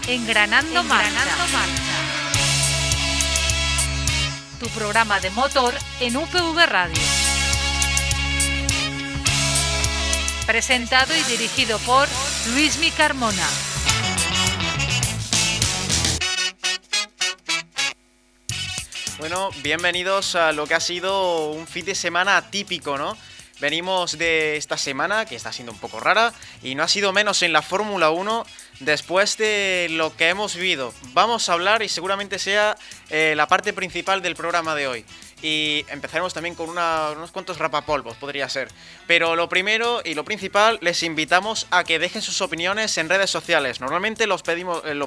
Engranando Marcha. Tu programa de motor en UPV Radio. Presentado y dirigido por Luismi Carmona. Bueno, bienvenidos a lo que ha sido un fin de semana atípico, ¿no? Venimos de esta semana, que está siendo un poco rara, y no ha sido menos en la Fórmula 1 después de lo que hemos vivido. Vamos a hablar, y seguramente sea la parte principal del programa de hoy. Y empezaremos también con unos cuantos rapapolvos, podría ser. Pero lo primero y lo principal, les invitamos a que dejen sus opiniones en redes sociales. Normalmente lo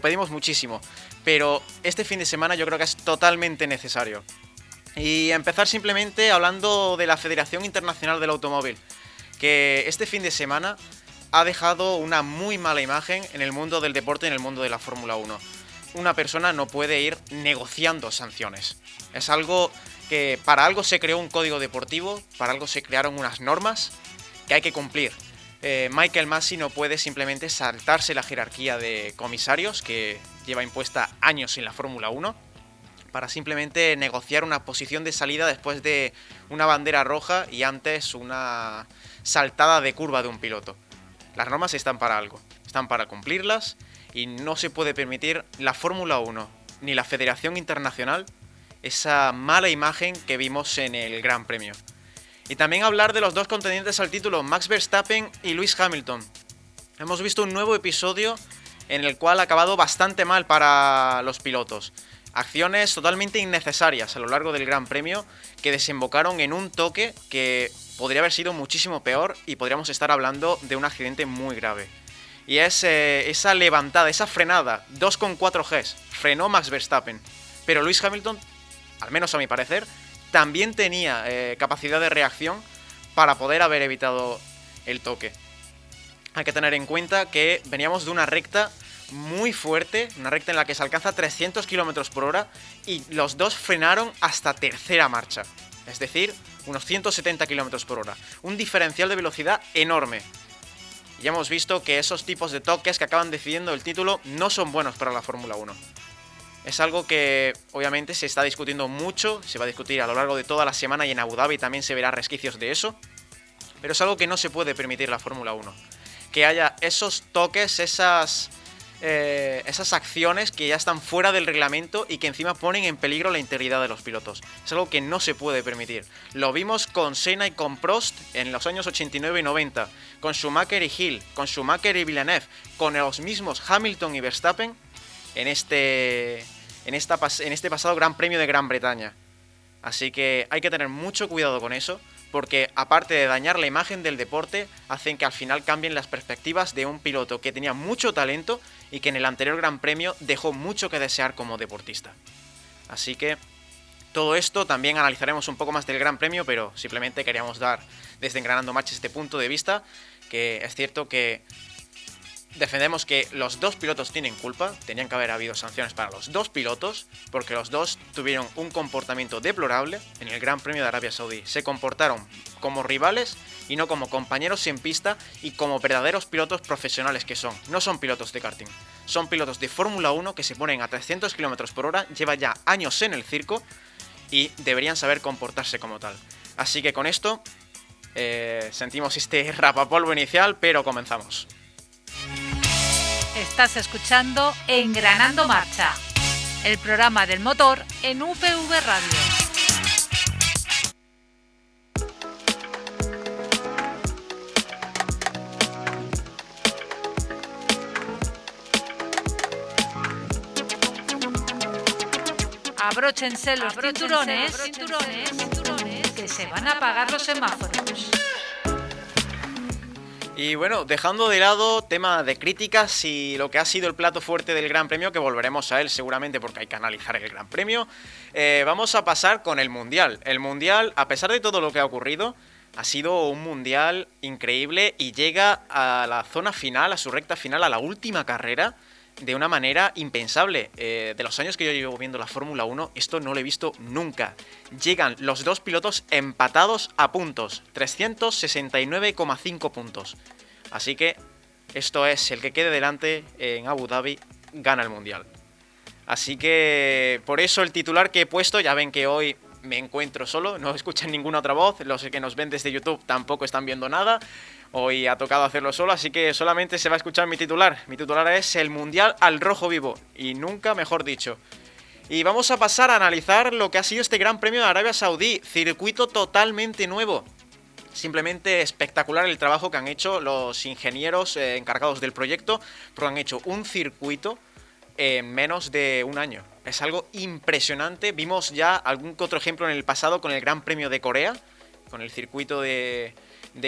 pedimos muchísimo, pero este fin de semana yo creo que es totalmente necesario. Y empezar simplemente hablando de la Federación Internacional del Automóvil, que este fin de semana ha dejado una muy mala imagen en el mundo del deporte y en el mundo de la Fórmula 1. Una persona no puede ir negociando sanciones. Es algo que para algo se creó un código deportivo, para algo se crearon unas normas que hay que cumplir. Michael Masi no puede simplemente saltarse la jerarquía de comisarios que lleva impuesta años en la Fórmula 1 para simplemente negociar una posición de salida después de una bandera roja y antes una saltada de curva de un piloto. Las normas están para algo, están para cumplirlas y no se puede permitir la Fórmula 1 ni la Federación Internacional esa mala imagen que vimos en el Gran Premio. Y también hablar de los dos contendientes al título, Max Verstappen y Lewis Hamilton. Hemos visto un nuevo episodio en el cual ha acabado bastante mal para los pilotos. Acciones totalmente innecesarias a lo largo del Gran Premio que desembocaron en un toque que podría haber sido muchísimo peor y podríamos estar hablando de un accidente muy grave. Y es esa levantada, esa frenada, 2,4 Gs, frenó Max Verstappen. Pero Lewis Hamilton, al menos a mi parecer, también tenía capacidad de reacción para poder haber evitado el toque. Hay que tener en cuenta que veníamos de una recta muy fuerte, una recta en la que se alcanza 300 km por hora y los dos frenaron hasta tercera marcha, es decir, unos 170 km por hora, un diferencial de velocidad enorme. Ya hemos visto que esos tipos de toques que acaban decidiendo el título no son buenos para la Fórmula 1. Es algo que obviamente se está discutiendo mucho, se va a discutir a lo largo de toda la semana y en Abu Dhabi también se verá resquicios de eso, pero es algo que no se puede permitir la Fórmula 1, que haya esos toques, esas acciones que ya están fuera del reglamento y que encima ponen en peligro la integridad de los pilotos. Es algo que no se puede permitir. Lo vimos con Senna y con Prost en los años 89 y 90, con Schumacher y Hill, con Schumacher y Villeneuve, con los mismos Hamilton y Verstappen en este pasado Gran Premio de Gran Bretaña. Así que hay que tener mucho cuidado con eso, porque aparte de dañar la imagen del deporte, hacen que al final cambien las perspectivas de un piloto que tenía mucho talento y que en el anterior Gran Premio dejó mucho que desear como deportista. Así que todo esto también analizaremos un poco más del Gran Premio, pero simplemente queríamos dar desde Engranando Marcha este punto de vista, que es cierto que defendemos que los dos pilotos tienen culpa, tenían que haber habido sanciones para los dos pilotos, porque los dos tuvieron un comportamiento deplorable en el Gran Premio de Arabia Saudí. Se comportaron como rivales y no como compañeros en pista y como verdaderos pilotos profesionales que son. No son pilotos de karting, son pilotos de Fórmula 1 que se ponen a 300 km por hora, lleva ya años en el circo y deberían saber comportarse como tal. Así que con esto sentimos este rapapolvo inicial, pero comenzamos. Estás escuchando Engranando Marcha, el programa del motor en UPV Radio. Abróchense los cinturones, que se van a apagar los semáforos. Y bueno, dejando de lado tema de críticas y lo que ha sido el plato fuerte del Gran Premio, que volveremos a él seguramente porque hay que analizar el Gran Premio, vamos a pasar con el Mundial. El Mundial, a pesar de todo lo que ha ocurrido, ha sido un Mundial increíble y llega a la zona final, a su recta final, a la última carrera, de una manera impensable. De los años que yo llevo viendo la Fórmula 1, esto no lo he visto nunca. Llegan los dos pilotos empatados a puntos, 369,5 puntos. Así que esto es el que quede delante en Abu Dhabi, gana el Mundial. Así que por eso el titular que he puesto, ya ven que hoy me encuentro solo, no escuchan ninguna otra voz, los que nos ven desde YouTube tampoco están viendo nada, hoy ha tocado hacerlo solo, así que solamente se va a escuchar mi titular. Mi titular es el Mundial al rojo vivo, y nunca mejor dicho. Y vamos a pasar a analizar lo que ha sido este Gran Premio de Arabia Saudí, circuito totalmente nuevo. Simplemente espectacular el trabajo que han hecho los ingenieros encargados del proyecto, porque han hecho un circuito en menos de un año. Es algo impresionante. Vimos ya algún que otro ejemplo en el pasado con el Gran Premio de Corea, con el circuito de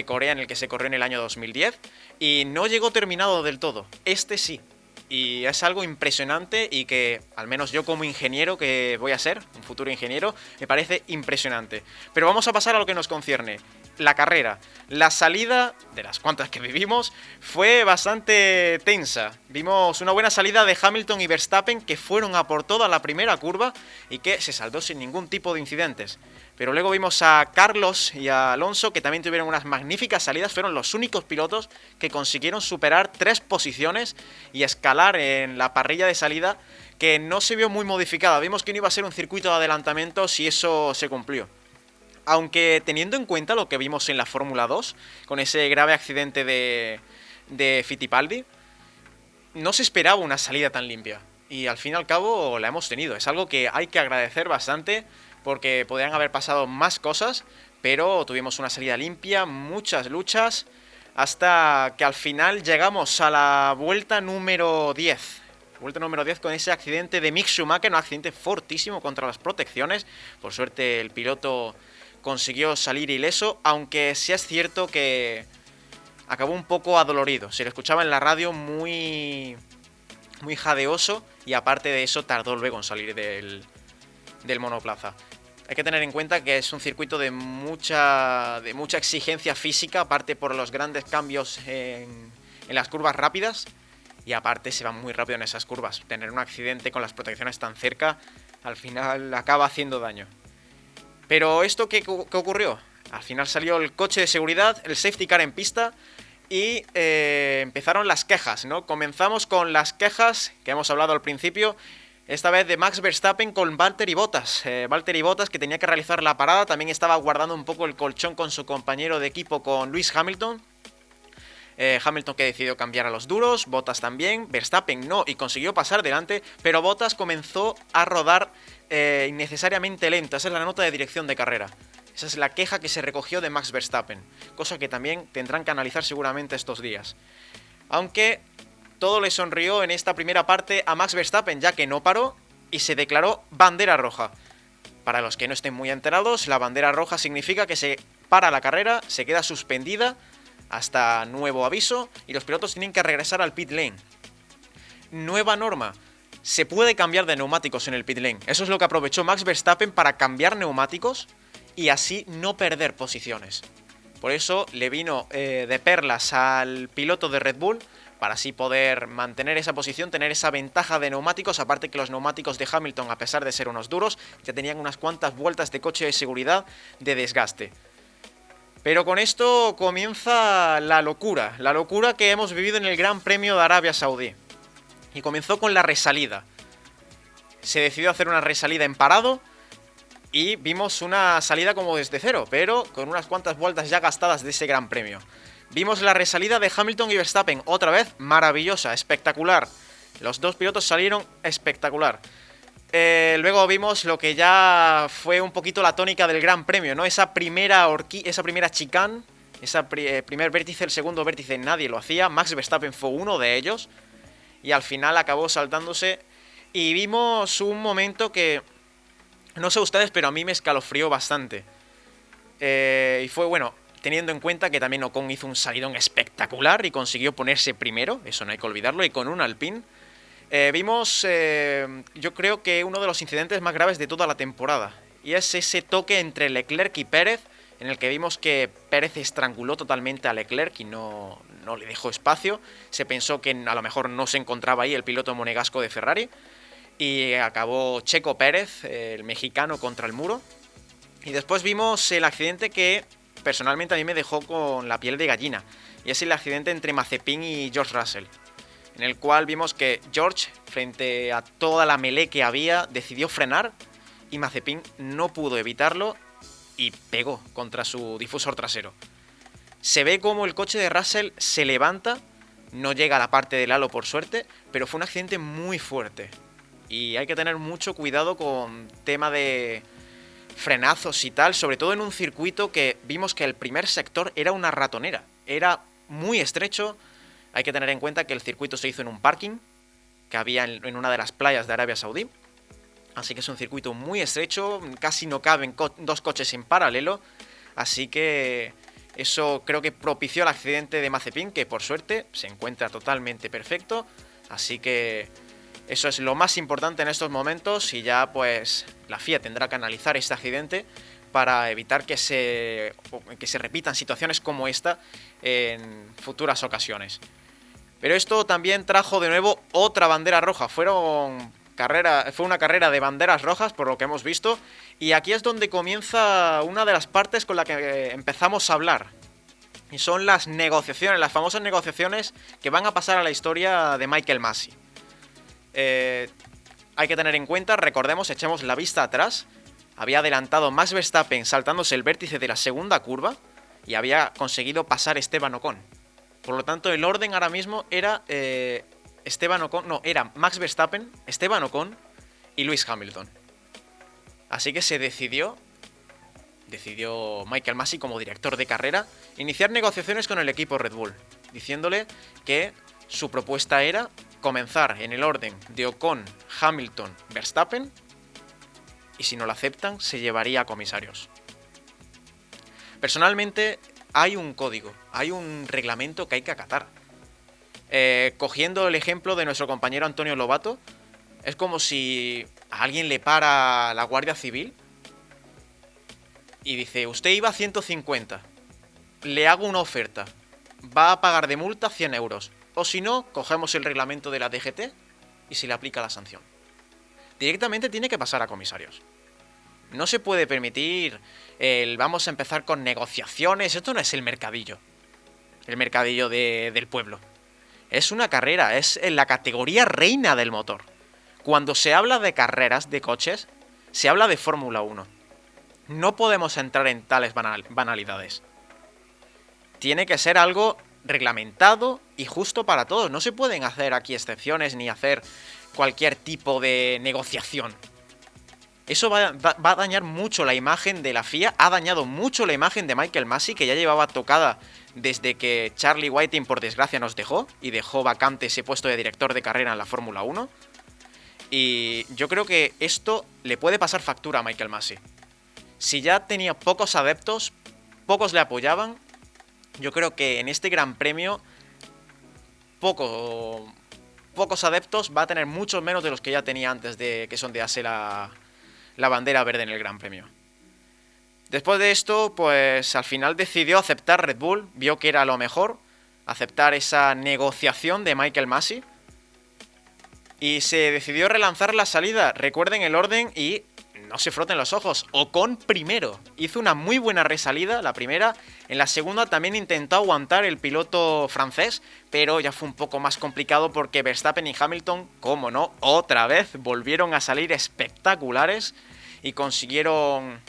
Corea en el que se corrió en el año 2010, y no llegó terminado del todo. Este sí. Y es algo impresionante y que, al menos yo como ingeniero que voy a ser, un futuro ingeniero, me parece impresionante. Pero vamos a pasar a lo que nos concierne. La carrera. La salida, de las cuantas que vivimos, fue bastante tensa. Vimos una buena salida de Hamilton y Verstappen, que fueron a por toda la primera curva y que se saldó sin ningún tipo de incidentes. Pero luego vimos a Carlos y a Alonso, que también tuvieron unas magníficas salidas. Fueron los únicos pilotos que consiguieron superar 3 posiciones y escalar en la parrilla de salida, que no se vio muy modificada. Vimos que no iba a ser un circuito de adelantamientos y eso se cumplió. Aunque teniendo en cuenta lo que vimos en la Fórmula 2, con ese grave accidente de Fittipaldi, no se esperaba una salida tan limpia. Y al fin y al cabo la hemos tenido. Es algo que hay que agradecer bastante, porque podrían haber pasado más cosas, pero tuvimos una salida limpia, muchas luchas, hasta que al final llegamos a la vuelta número 10. Vuelta número 10 con ese accidente de Mick Schumacher, un accidente fortísimo contra las protecciones. Por suerte el piloto consiguió salir ileso, aunque sí es cierto que acabó un poco adolorido. Se lo escuchaba en la radio muy jadeoso, y aparte de eso tardó luego en salir del monoplaza. Hay que tener en cuenta que es un circuito de mucha exigencia física, aparte por los grandes cambios en las curvas rápidas, y aparte se va muy rápido en esas curvas. Tener un accidente con las protecciones tan cerca, al final acaba haciendo daño. Pero ¿esto qué ocurrió? Al final salió el coche de seguridad, el safety car en pista, y empezaron las quejas, ¿no? Comenzamos con las quejas que hemos hablado al principio, esta vez de Max Verstappen con Valtteri Bottas. Valtteri Bottas, que tenía que realizar la parada, también estaba guardando un poco el colchón con su compañero de equipo, con Lewis Hamilton. Hamilton, que decidió cambiar a los duros, Bottas también, Verstappen no, y consiguió pasar delante, pero Bottas comenzó a rodar innecesariamente lento. Esa es la nota de dirección de carrera. Esa es la queja que se recogió de Max Verstappen, cosa que también tendrán que analizar seguramente estos días. Aunque todo le sonrió en esta primera parte a Max Verstappen, ya que no paró y se declaró bandera roja. Para los que no estén muy enterados, la bandera roja significa que se para la carrera, se queda suspendida hasta nuevo aviso y los pilotos tienen que regresar al pit lane. Nueva norma: se puede cambiar de neumáticos en el pit lane. Eso es lo que aprovechó Max Verstappen para cambiar neumáticos y así no perder posiciones. Por eso le vino de perlas al piloto de Red Bull, para así poder mantener esa posición, tener esa ventaja de neumáticos. Aparte que los neumáticos de Hamilton, a pesar de ser unos duros, ya tenían unas cuantas vueltas de coche de seguridad de desgaste. Pero con esto comienza la locura que hemos vivido en el Gran Premio de Arabia Saudí. Y comenzó con la resalida. Se decidió hacer una resalida en parado y vimos una salida como desde cero, pero con unas cuantas vueltas ya gastadas de ese Gran Premio. Vimos la resalida de Hamilton y Verstappen, otra vez maravillosa, espectacular. Los dos pilotos salieron espectacular. Luego vimos lo que ya fue un poquito la tónica del Gran Premio, ¿no? Esa primera chicane, primer vértice, el segundo vértice nadie lo hacía. Max Verstappen fue uno de ellos y al final acabó saltándose. Y vimos un momento que, no sé ustedes, pero a mí me escalofrió bastante. Y fue, bueno, teniendo en cuenta que también Ocon hizo un salidón espectacular y consiguió ponerse primero, eso no hay que olvidarlo, y con un Alpine. Vimos, yo creo que uno de los incidentes más graves de toda la temporada, y es ese toque entre Leclerc y Pérez, en el que vimos que Pérez estranguló totalmente a Leclerc y no le dejó espacio. Se pensó que a lo mejor no se encontraba ahí el piloto monegasco de Ferrari, y acabó Checo Pérez, el mexicano, contra el muro. Y después vimos el accidente que personalmente a mí me dejó con la piel de gallina, y es el accidente entre Mazepin y George Russell, en el cual vimos que George, frente a toda la melee que había, decidió frenar y Mazepin no pudo evitarlo y pegó contra su difusor trasero. Se ve como el coche de Russell se levanta, no llega a la parte del halo por suerte, pero fue un accidente muy fuerte. Y hay que tener mucho cuidado con tema de frenazos y tal, sobre todo en un circuito que vimos que el primer sector era una ratonera, era muy estrecho. Hay que tener en cuenta que el circuito se hizo en un parking que había en una de las playas de Arabia Saudí, así que es un circuito muy estrecho, casi no caben dos coches en paralelo, así que eso creo que propició el accidente de Mazepin, que por suerte se encuentra totalmente perfecto, así que eso es lo más importante en estos momentos y ya pues la FIA tendrá que analizar este accidente para evitar que se repitan situaciones como esta en futuras ocasiones. Pero esto también trajo de nuevo otra bandera roja, fue una carrera de banderas rojas por lo que hemos visto y aquí es donde comienza una de las partes con la que empezamos a hablar. Y son las negociaciones, las famosas negociaciones que van a pasar a la historia de Michael Masi. Hay que tener en cuenta, recordemos, echemos la vista atrás, había adelantado Max Verstappen saltándose el vértice de la segunda curva y había conseguido pasar Esteban Ocon. Por lo tanto, el orden ahora mismo era era Max Verstappen, Esteban Ocon y Lewis Hamilton. Así que se decidió Michael Masi como director de carrera iniciar negociaciones con el equipo Red Bull, diciéndole que su propuesta era comenzar en el orden de Ocon, Hamilton, Verstappen y si no lo aceptan se llevaría a comisarios. Personalmente hay un código, hay un reglamento que hay que acatar. Cogiendo el ejemplo de nuestro compañero Antonio Lobato, es como si a alguien le para la Guardia Civil y dice, usted iba a 150, le hago una oferta, va a pagar de multa 100 euros, o si no, cogemos el reglamento de la DGT y se le aplica la sanción. Directamente tiene que pasar a comisarios. No se puede permitir vamos a empezar con negociaciones, esto no es el mercadillo del pueblo. Es una carrera, es en la categoría reina del motor. Cuando se habla de carreras de coches, se habla de Fórmula 1. No podemos entrar en tales banalidades. Tiene que ser algo reglamentado y justo para todos. No se pueden hacer aquí excepciones ni hacer cualquier tipo de negociación. Eso va a dañar mucho la imagen de la FIA, ha dañado mucho la imagen de Michael Masi, que ya llevaba tocada desde que Charlie Whiting por desgracia nos dejó y dejó vacante ese puesto de director de carrera en la Fórmula 1. Y yo creo que esto le puede pasar factura a Michael Masi. Si ya tenía pocos adeptos, pocos le apoyaban, yo creo que en este Gran Premio pocos adeptos va a tener muchos menos de los que ya tenía antes de que sondease la bandera verde en el Gran Premio. Después de esto, pues al final decidió aceptar Red Bull, vio que era lo mejor, aceptar esa negociación de Michael Masi y se decidió relanzar la salida. Recuerden el orden y no se froten los ojos. Ocon primero, hizo una muy buena resalida, la primera. En la segunda también intentó aguantar el piloto francés, pero ya fue un poco más complicado porque Verstappen y Hamilton, como no, otra vez volvieron a salir espectaculares y consiguieron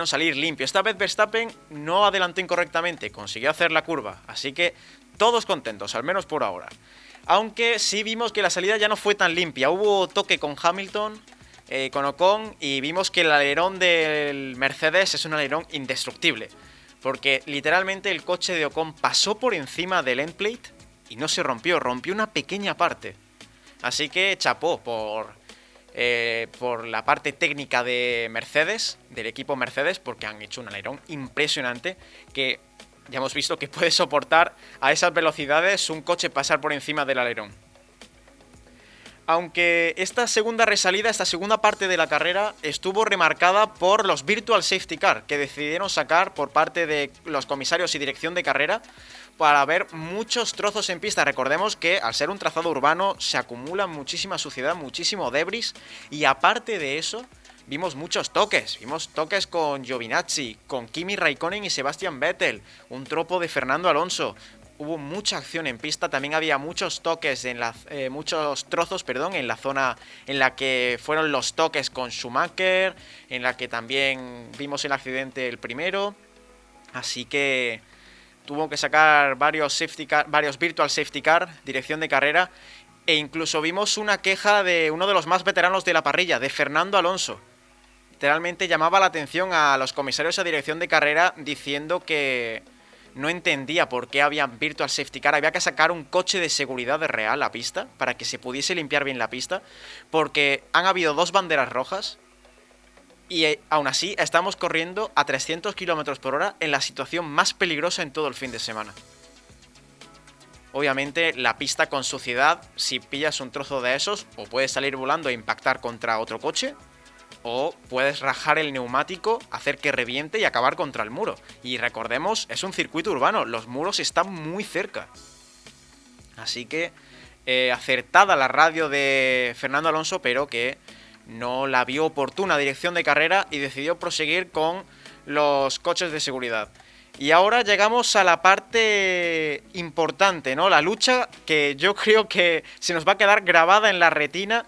salir limpios. Esta vez Verstappen no adelantó incorrectamente, consiguió hacer la curva, así que todos contentos, al menos por ahora. Aunque sí vimos que la salida ya no fue tan limpia, hubo toque con Hamilton, con Ocon, y vimos que el alerón del Mercedes es un alerón indestructible, porque literalmente el coche de Ocon pasó por encima del end plate y no se rompió una pequeña parte. Así que chapó por la parte técnica de Mercedes, del equipo Mercedes, porque han hecho un alerón impresionante que ya hemos visto que puede soportar a esas velocidades un coche pasar por encima del alerón. Aunque esta segunda resalida, esta segunda parte de la carrera estuvo remarcada por los Virtual Safety Car que decidieron sacar por parte de los comisarios y dirección de carrera para ver muchos trozos en pista. Recordemos que al ser un trazado urbano se acumula muchísima suciedad, muchísimo debris y aparte de eso vimos muchos toques. Vimos toques con Giovinazzi, con Kimi Raikkonen y Sebastian Vettel, un tropo de Fernando Alonso. hubo mucha acción en pista, también había muchos toques, muchos trozos, en la zona en la que fueron los toques con Schumacher, en la que también vimos el accidente el primero, así que tuvo que sacar varios virtual safety car, dirección de carrera, e incluso vimos una queja de uno de los más veteranos de la parrilla, de Fernando Alonso. Literalmente llamaba la atención a los comisarios a dirección de carrera diciendo que no entendía por qué había virtual safety car. Había que sacar un coche de seguridad de real a pista para que se pudiese limpiar bien la pista, porque han habido 2 banderas rojas y aún así estamos corriendo a 300 km por hora en la situación más peligrosa en todo el fin de semana. Obviamente la pista con suciedad, si pillas un trozo de esos, o puedes salir volando e impactar contra otro coche, o puedes rajar el neumático, hacer que reviente y acabar contra el muro. Y recordemos, es un circuito urbano, los muros están muy cerca. Así que acertada la radio de Fernando Alonso, pero que no la vio oportuna dirección de carrera y decidió proseguir con los coches de seguridad. Y ahora llegamos a la parte importante, ¿no? La lucha que yo creo que se nos va a quedar grabada en la retina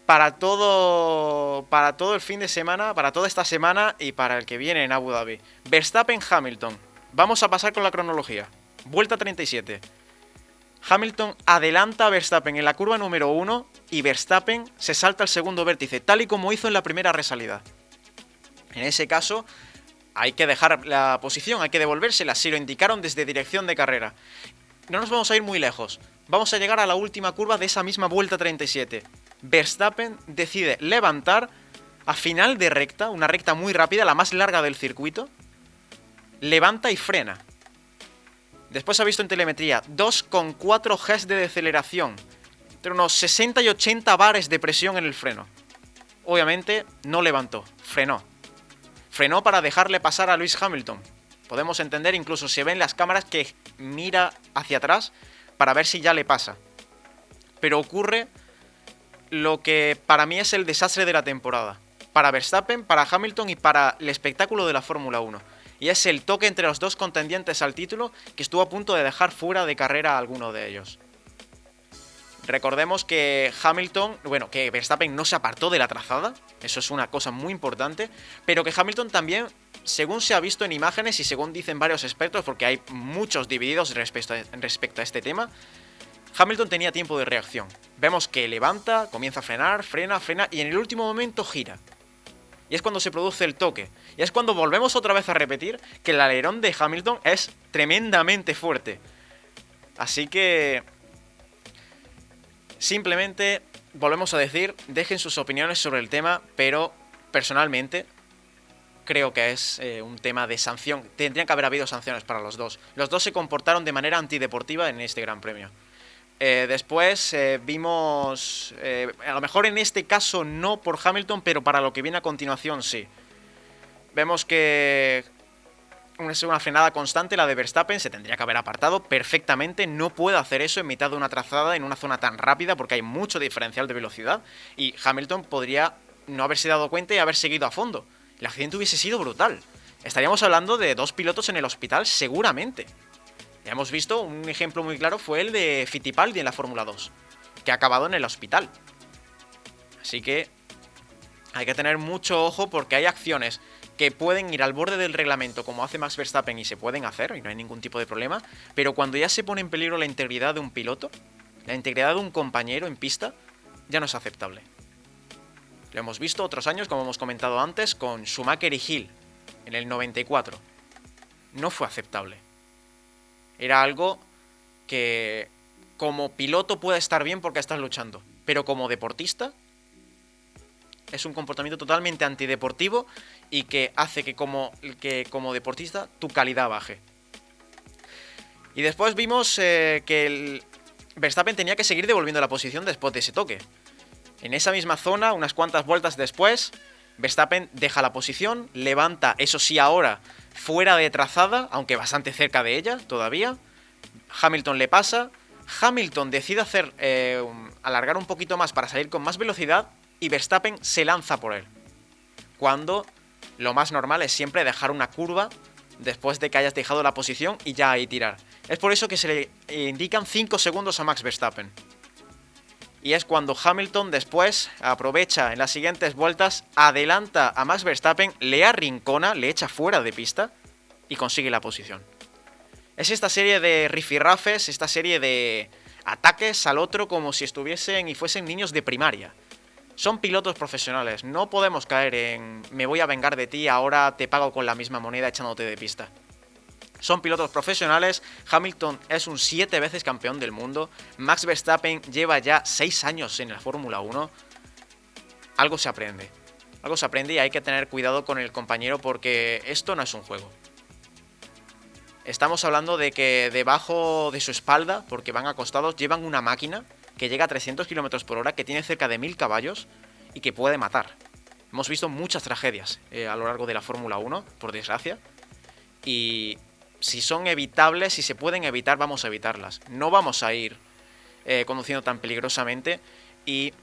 para todo el fin de semana, para toda esta semana y para el que viene en Abu Dhabi. Verstappen-Hamilton. Vamos a pasar con la cronología. Vuelta 37. Hamilton adelanta a Verstappen en la curva número 1 y Verstappen se salta al segundo vértice, tal y como hizo en la primera resalida. En ese caso, hay que dejar la posición, hay que devolvérsela, si lo indicaron desde dirección de carrera. No nos vamos a ir muy lejos. Vamos a llegar a la última curva de esa misma vuelta 37. Verstappen decide levantar a final de recta, una recta muy rápida, la más larga del circuito. Levanta y frena. Después ha visto en telemetría 2,4 Gs de deceleración, entre unos 60 y 80 bares de presión en el freno. Obviamente no levantó, frenó. Frenó para dejarle pasar a Lewis Hamilton. Podemos entender, incluso se ven las cámaras, que mira hacia atrás para ver si ya le pasa. Pero ocurre lo que para mí es el desastre de la temporada. Para Verstappen, para Hamilton y para el espectáculo de la Fórmula 1. Y es el toque entre los dos contendientes al título que estuvo a punto de dejar fuera de carrera a alguno de ellos. Recordemos que que Verstappen no se apartó de la trazada, eso es una cosa muy importante, pero que Hamilton también, según se ha visto en imágenes y según dicen varios expertos, porque hay muchos divididos respecto a este tema, Hamilton tenía tiempo de reacción. Vemos que levanta, comienza a frenar, frena y en el último momento gira. Y es cuando se produce el toque. Y es cuando volvemos otra vez a repetir que el alerón de Hamilton es tremendamente fuerte. Así que simplemente volvemos a decir, dejen sus opiniones sobre el tema, pero personalmente creo que es un tema de sanción. Tendrían que haber habido sanciones para los dos. Los dos se comportaron de manera antideportiva en este Gran Premio. Después vimos, a lo mejor en este caso no por Hamilton, pero para lo que viene a continuación sí. Vemos que es una frenada constante la de Verstappen, se tendría que haber apartado perfectamente, no puede hacer eso en mitad de una trazada en una zona tan rápida porque hay mucho diferencial de velocidad y Hamilton podría no haberse dado cuenta y haber seguido a fondo. El accidente hubiese sido brutal. Estaríamos hablando de 2 pilotos en el hospital seguramente. Ya hemos visto, un ejemplo muy claro fue el de Fittipaldi en la Fórmula 2, que ha acabado en el hospital. Así que hay que tener mucho ojo porque hay acciones que pueden ir al borde del reglamento como hace Max Verstappen y se pueden hacer y no hay ningún tipo de problema, pero cuando ya se pone en peligro la integridad de un piloto, la integridad de un compañero en pista, ya no es aceptable. Lo hemos visto otros años, como hemos comentado antes, con Schumacher y Hill en el 94. No fue aceptable. Era algo que como piloto puede estar bien porque estás luchando, pero como deportista es un comportamiento totalmente antideportivo y que hace que como deportista tu calidad baje. Y después vimos que Verstappen tenía que seguir devolviendo la posición después de ese toque. En esa misma zona, unas cuantas vueltas después, Verstappen deja la posición, levanta, eso sí ahora, fuera de trazada, aunque bastante cerca de ella todavía. Hamilton le pasa. Hamilton decide alargar un poquito más para salir con más velocidad y Verstappen se lanza por él. Cuando lo más normal es siempre dejar una curva después de que hayas dejado la posición y ya ahí tirar. Es por eso que se le indican 5 segundos a Max Verstappen. Y es cuando Hamilton después aprovecha en las siguientes vueltas, adelanta a Max Verstappen, le arrincona, le echa fuera de pista y consigue la posición. Es esta serie de rifirrafes, esta serie de ataques al otro como si estuviesen y fuesen niños de primaria. Son pilotos profesionales, no podemos caer en me voy a vengar de ti, ahora te pago con la misma moneda echándote de pista. Son pilotos profesionales, Hamilton es un 7 veces campeón del mundo, Max Verstappen lleva ya 6 años en la Fórmula 1. Algo se aprende y hay que tener cuidado con el compañero porque esto no es un juego. Estamos hablando de que debajo de su espalda, porque van acostados, llevan una máquina que llega a 300 km por hora, que tiene cerca de 1000 caballos y que puede matar. Hemos visto muchas tragedias a lo largo de la Fórmula 1, por desgracia, y si son evitables, si se pueden evitar, vamos a evitarlas. No vamos a ir conduciendo tan peligrosamente y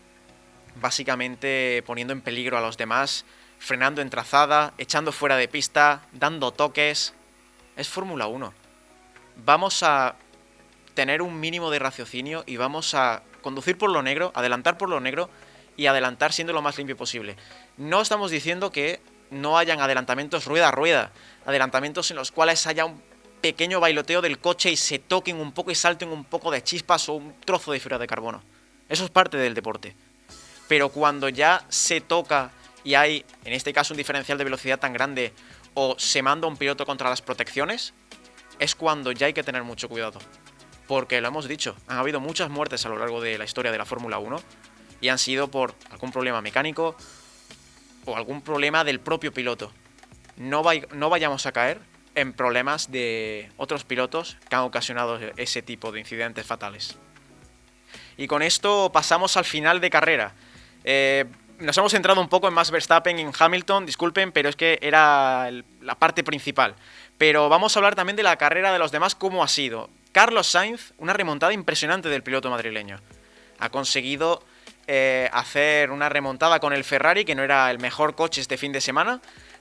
básicamente poniendo en peligro a los demás, frenando en trazada, echando fuera de pista, dando toques. Es Fórmula 1. Vamos a tener un mínimo de raciocinio y vamos a conducir por lo negro, adelantar por lo negro y adelantar siendo lo más limpio posible. No estamos diciendo que no hayan adelantamientos rueda a rueda, adelantamientos en los cuales haya un pequeño bailoteo del coche y se toquen un poco y salten un poco de chispas o un trozo de fibra de carbono. Eso es parte del deporte. Pero cuando ya se toca y hay, en este caso, un diferencial de velocidad tan grande o se manda un piloto contra las protecciones, es cuando ya hay que tener mucho cuidado. Porque lo hemos dicho, han habido muchas muertes a lo largo de la historia de la Fórmula 1 y han sido por algún problema mecánico o algún problema del propio piloto. No vayamos a caer en problemas de otros pilotos que han ocasionado ese tipo de incidentes fatales. Y con esto pasamos al final de carrera. Nos hemos centrado un poco en Max Verstappen y en Hamilton, disculpen, pero es que era la parte principal. Pero vamos a hablar también de la carrera de los demás, cómo ha sido. Carlos Sainz, una remontada impresionante del piloto madrileño. Ha conseguido hacer una remontada con el Ferrari, que no era el mejor coche este fin de semana,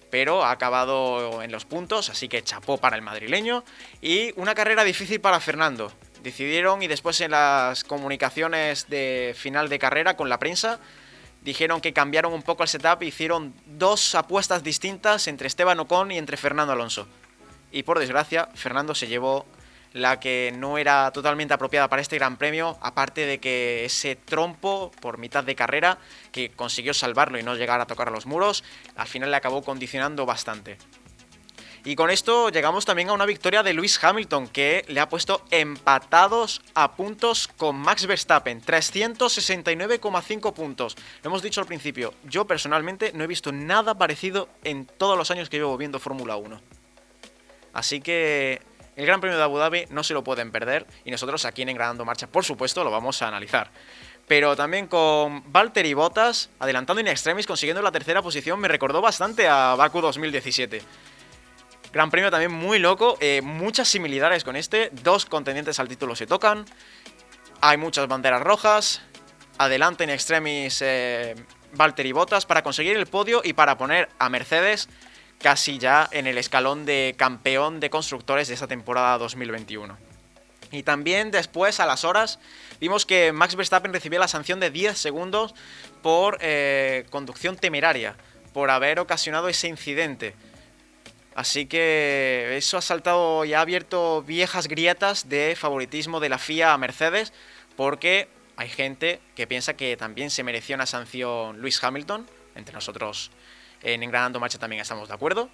pero ha acabado en los puntos, así que chapó para el madrileño. Y una carrera difícil para Fernando. Decidieron, y después en las comunicaciones de final de carrera con la prensa, dijeron que cambiaron un poco el setup e hicieron 2 apuestas distintas entre Esteban Ocon y entre Fernando Alonso. Y por desgracia, Fernando se llevó la que no era totalmente apropiada para este Gran Premio, aparte de que ese trompo por mitad de carrera, que consiguió salvarlo y no llegar a tocar a los muros, al final le acabó condicionando bastante. Y con esto llegamos también a una victoria de Lewis Hamilton, que le ha puesto empatados a puntos con Max Verstappen, 369,5 puntos. Lo hemos dicho al principio, yo personalmente no he visto nada parecido en todos los años que llevo viendo Fórmula 1. Así que el Gran Premio de Abu Dhabi no se lo pueden perder y nosotros aquí en Engranando Marcha, por supuesto, lo vamos a analizar. Pero también con Valtteri Bottas adelantando in extremis, consiguiendo la tercera posición, me recordó bastante a Baku 2017. Gran Premio también muy loco, muchas similitudes con este, 2 contendientes al título se tocan, hay muchas banderas rojas, adelanta in extremis Valtteri Bottas para conseguir el podio y para poner a Mercedes casi ya en el escalón de campeón de constructores de esta temporada 2021. Y también después, a las horas, vimos que Max Verstappen recibió la sanción de 10 segundos por conducción temeraria, por haber ocasionado ese incidente. Así que eso ha saltado y ha abierto viejas grietas de favoritismo de la FIA a Mercedes, porque hay gente que piensa que también se mereció una sanción Lewis Hamilton. Entre nosotros en Engranando Marcha también estamos de acuerdo,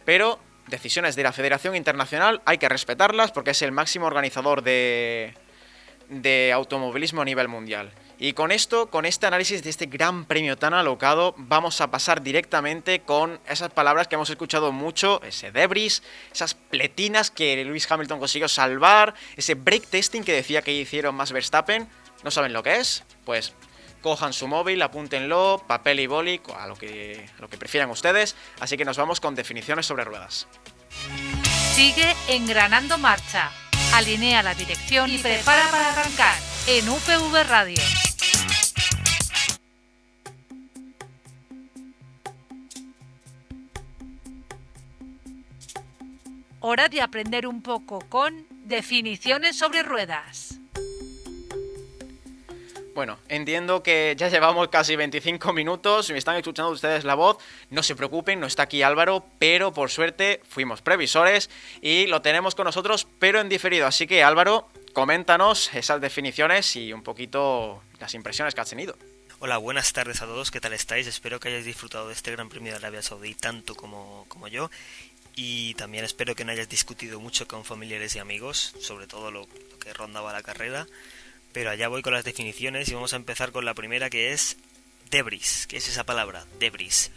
pero decisiones de la Federación Internacional hay que respetarlas porque es el máximo organizador de automovilismo a nivel mundial. Y con esto, con este análisis de este gran premio tan alocado, vamos a pasar directamente con esas palabras que hemos escuchado mucho, ese debris, esas pletinas que Lewis Hamilton consiguió salvar, ese brake testing que decía que hicieron Max Verstappen. ¿No saben lo que es? Pues cojan su móvil, apúntenlo, papel y boli, a lo que prefieran ustedes. Así que nos vamos con definiciones sobre ruedas. Sigue Engranando Marcha. Alinea la dirección y prepara para arrancar en UPV Radio. hora de aprender un poco con definiciones sobre ruedas. Bueno, entiendo que ya llevamos casi 25 minutos, me están escuchando ustedes la voz, no se preocupen, no está aquí Álvaro, pero por suerte fuimos previsores y lo tenemos con nosotros, pero en diferido. Así que Álvaro, coméntanos esas definiciones y un poquito las impresiones que has tenido. Hola, buenas tardes a todos, ¿qué tal estáis? Espero que hayáis disfrutado de este Gran Premio de Arabia Saudí tanto como yo. Y también espero que no hayas discutido mucho con familiares y amigos, sobre todo lo que rondaba la carrera. Pero allá voy con las definiciones y vamos a empezar con la primera, que es debris. ¿Qué es esa palabra? Debris.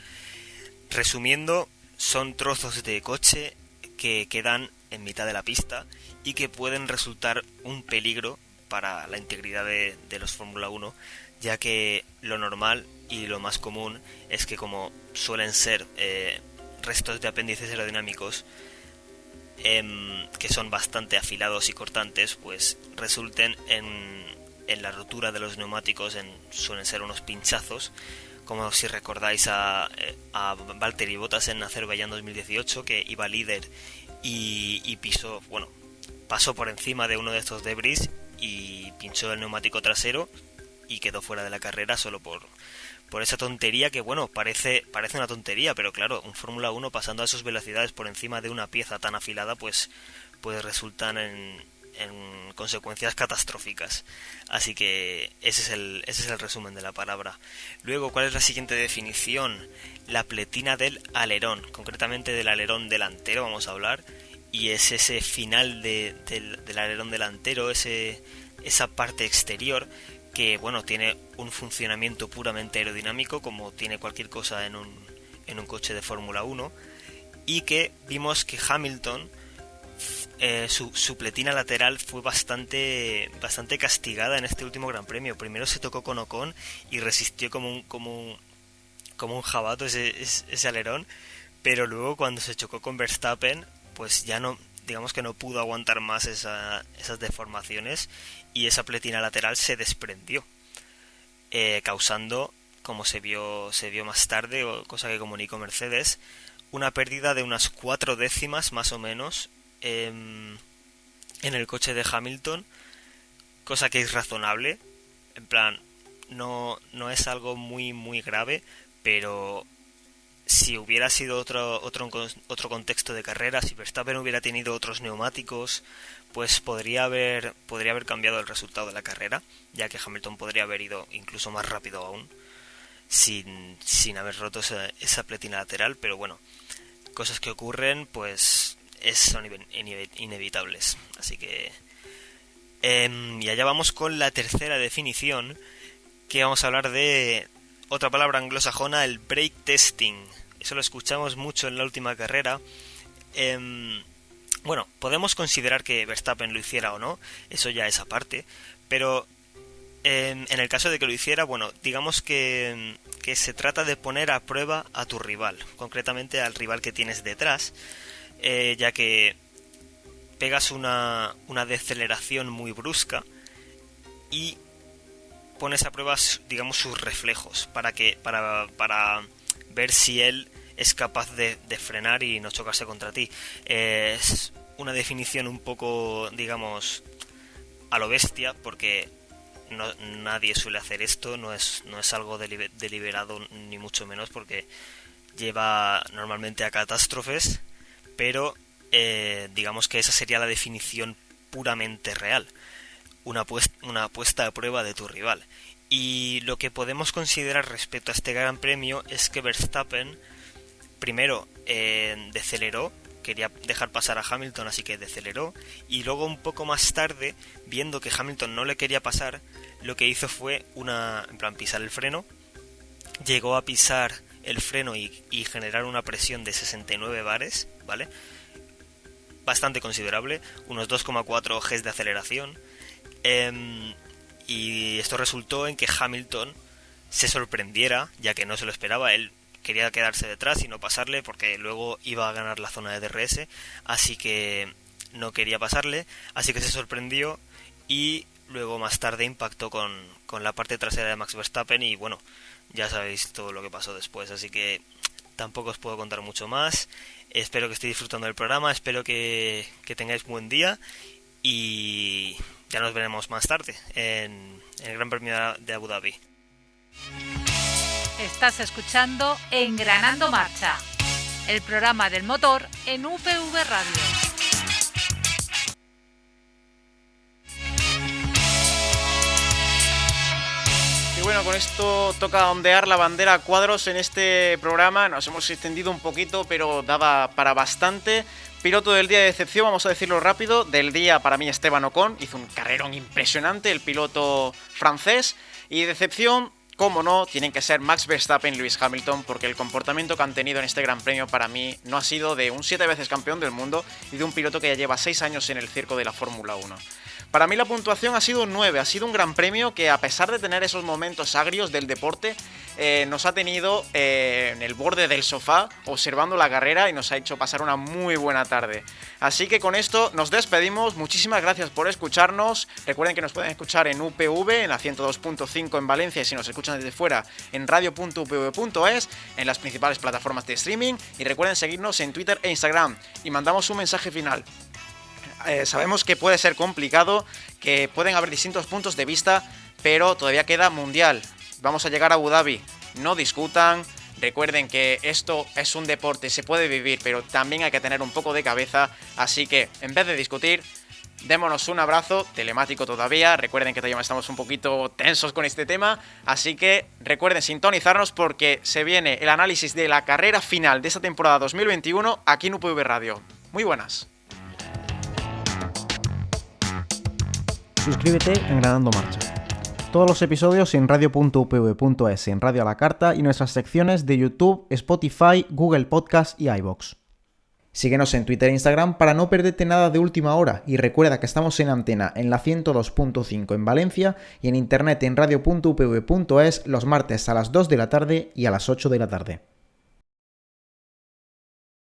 Resumiendo, son trozos de coche que quedan en mitad de la pista y que pueden resultar un peligro para la integridad de los Fórmula 1, ya que lo normal y lo más común es que, como suelen ser restos de apéndices aerodinámicos que son bastante afilados y cortantes, pues resulten en la rotura de los neumáticos, suelen ser unos pinchazos, como si recordáis a Valtteri Bottas en Azerbaiyán 2018, que iba líder y pasó por encima de uno de estos debris y pinchó el neumático trasero y quedó fuera de la carrera solo por esa tontería que, bueno, parece una tontería, pero claro, un Fórmula 1 pasando a esas velocidades por encima de una pieza tan afilada, pues resultar en consecuencias catastróficas. Así que ese es el resumen de la palabra. Luego, ¿cuál es la siguiente definición? La pletina del alerón, concretamente del alerón delantero vamos a hablar, y es ese final del alerón delantero, esa parte exterior que, bueno, tiene un funcionamiento puramente aerodinámico, como tiene cualquier cosa en un coche de Fórmula 1, y que vimos que Hamilton, su pletina lateral fue bastante castigada en este último Gran Premio. Primero se tocó con Ocon y resistió como un jabato ese alerón, pero luego cuando se chocó con Verstappen, pues ya no, digamos que no pudo aguantar más esas deformaciones y esa pletina lateral se desprendió, causando, como se vio más tarde, cosa que comunicó Mercedes, una pérdida de unas 4 décimas más o menos en el coche de Hamilton, cosa que es razonable, en plan, no es algo muy muy grave, pero si hubiera sido otro contexto de carrera, si Verstappen hubiera tenido otros neumáticos, pues podría haber cambiado el resultado de la carrera, ya que Hamilton podría haber ido incluso más rápido aún, sin haber roto esa pletina lateral. Pero bueno, cosas que ocurren, pues son inevitables. Así que y allá vamos con la tercera definición, que vamos a hablar de otra palabra anglosajona, el brake testing. Eso lo escuchamos mucho en la última carrera. Bueno, podemos considerar que Verstappen lo hiciera o no, eso ya es aparte, pero en el caso de que lo hiciera, bueno, digamos que se trata de poner a prueba a tu rival, concretamente al rival que tienes detrás, ya que pegas una deceleración muy brusca y pones a prueba, digamos, sus reflejos para ver si él es capaz de frenar y no chocarse contra ti. Es una definición un poco, digamos, a lo bestia, porque nadie suele hacer esto, no es algo deliberado ni mucho menos, porque lleva normalmente a catástrofes, pero digamos que esa sería la definición puramente real, una puesta a prueba de tu rival. Y lo que podemos considerar respecto a este Gran Premio es que Verstappen primero deceleró, quería dejar pasar a Hamilton, así que deceleró, y luego un poco más tarde, viendo que Hamilton no le quería pasar, lo que hizo fue pisar el freno, llegó a pisar el freno y generar una presión de 69 bares, ¿vale? Bastante considerable, unos 2,4 Gs de aceleración, y esto resultó en que Hamilton se sorprendiera, ya que no se lo esperaba. Él quería quedarse detrás y no pasarle, porque luego iba a ganar la zona de DRS, así que no quería pasarle, así que se sorprendió y luego más tarde impactó con la parte trasera de Max Verstappen y bueno, ya sabéis todo lo que pasó después, así que tampoco os puedo contar mucho más. Espero que estéis disfrutando del programa, espero que tengáis buen día y ya nos veremos más tarde en el Gran Premio de Abu Dhabi. Estás escuchando Engranando Marcha, el programa del motor en UPV Radio. Y bueno, con esto toca ondear la bandera a cuadros en este programa. Nos hemos extendido un poquito, pero daba para bastante. Piloto del día de decepción, vamos a decirlo rápido. Del día, para mí, Esteban Ocon. Hizo un carrerón impresionante, el piloto francés. Y decepción, cómo no, tienen que ser Max Verstappen y Lewis Hamilton, porque el comportamiento que han tenido en este Gran Premio para mí no ha sido de un 7 veces campeón del mundo y de un piloto que ya lleva 6 años en el circo de la Fórmula 1. Para mí la puntuación ha sido un 9, ha sido un gran premio que, a pesar de tener esos momentos agrios del deporte, nos ha tenido en el borde del sofá observando la carrera y nos ha hecho pasar una muy buena tarde. Así que con esto nos despedimos, muchísimas gracias por escucharnos. Recuerden que nos pueden escuchar en UPV, en la 102.5 en Valencia, y si nos escuchan desde fuera en radio.upv.es, en las principales plataformas de streaming, y recuerden seguirnos en Twitter e Instagram. Y mandamos un mensaje final. Sabemos que puede ser complicado, que pueden haber distintos puntos de vista, pero todavía queda Mundial. Vamos a llegar a Abu Dhabi. No discutan. Recuerden que esto es un deporte, se puede vivir, pero también hay que tener un poco de cabeza. Así que, en vez de discutir, démonos un abrazo, telemático todavía. Recuerden que todavía estamos un poquito tensos con este tema. Así que recuerden sintonizarnos, porque se viene el análisis de la carrera final de esta temporada 2021 aquí en UPV Radio. Muy buenas. Suscríbete en Engranando Marcha. Todos los episodios en radio.upv.es, en Radio a la Carta, y nuestras secciones de YouTube, Spotify, Google Podcast y iVoox. Síguenos en Twitter e Instagram para no perderte nada de última hora, y recuerda que estamos en antena en la 102.5 en Valencia y en internet en radio.upv.es los martes a las 2 de la tarde y a las 8 de la tarde.